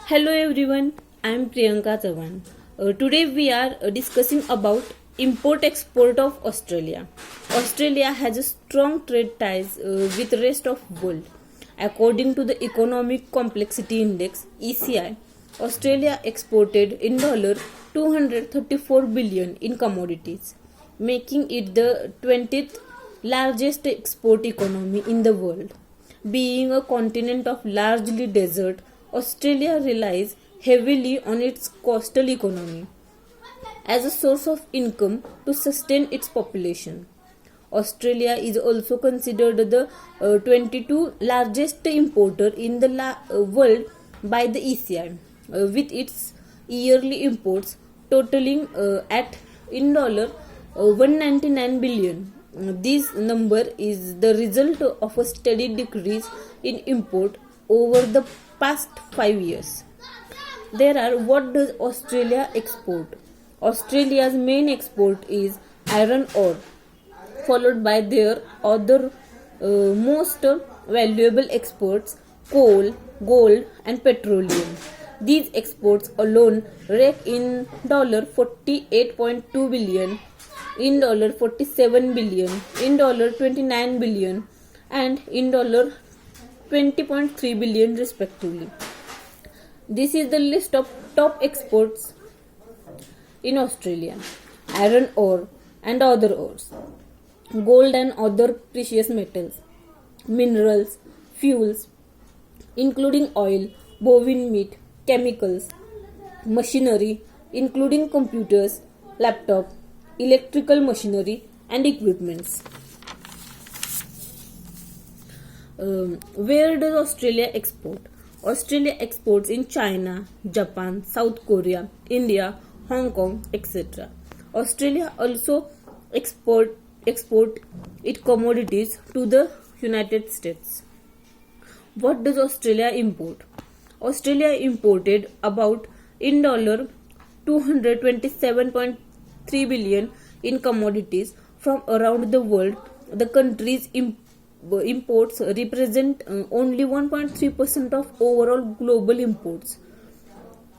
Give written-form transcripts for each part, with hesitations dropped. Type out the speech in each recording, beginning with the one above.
Hello everyone, I am Priyanka Chavan. Today we are discussing about import-export of Australia. Australia has a strong trade ties with rest of world. According to the Economic Complexity Index (ECI), Australia exported in $234 billion in commodities, making it the 20th largest export economy in the world. Being a continent of largely desert, Australia relies heavily on its coastal economy as a source of income to sustain its population. Australia is also considered the 22 largest importer in the world by the ECI, with its yearly imports totaling at in dollar 199 billion. This number is the result of a steady decrease in import over the past 5 years. What does Australia export? Australia's main export is iron ore, followed by their other most valuable exports coal, gold, and petroleum. These exports alone rake in $48.2 billion, in $47 billion, in $29 billion, and in $20.3 billion respectively. This is the list of top exports in Australia: iron ore and other ores, gold and other precious metals, minerals, fuels, including oil, bovine meat, chemicals, machinery, including computers, laptop, electrical machinery, and equipments. Where does Australia export? Australia exports in China, Japan, South Korea, India, Hong Kong, etc. Australia also export its commodities to the United States. What does Australia import? Australia imported about in $227.3 billion in commodities from around the world. The country's imports represent only 1.3% of overall global imports,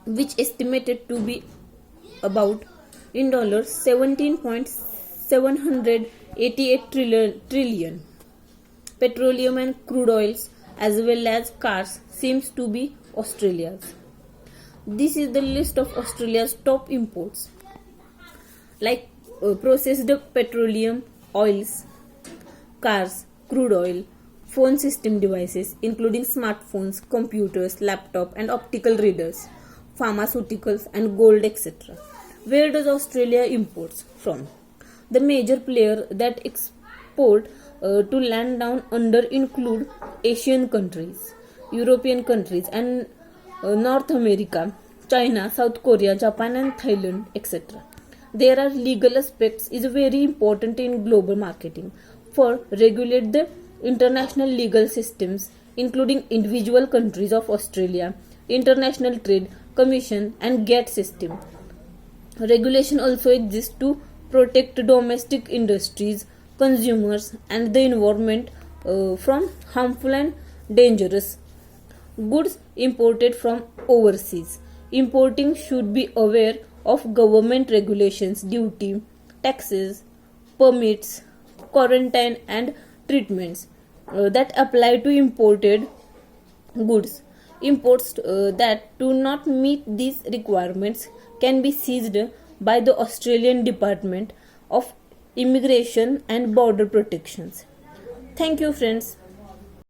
which estimated to be about in $17.788 trillion. Petroleum and crude oils as well as cars seems to be Australia's. This is the list of Australia's top imports, like processed petroleum, oils, cars, crude oil, phone system devices including smartphones, computers, laptop and optical readers, pharmaceuticals and gold, etc. Where does Australia imports from? The major players that export to land down under include Asian countries, European countries and North America, China, South Korea, Japan and Thailand, etc. There are legal aspects is very important in global marketing. For regulate the international legal systems including individual countries of Australia, International Trade Commission and GATT system. Regulation also exists to protect domestic industries, consumers and the environment from harmful and dangerous goods imported from overseas. Importing should be aware of government regulations, duty, taxes, permits, quarantine and treatments that apply to imported goods. Imports that do not meet these requirements can be seized by the Australian Department of Immigration and Border Protections. Thank you, friends.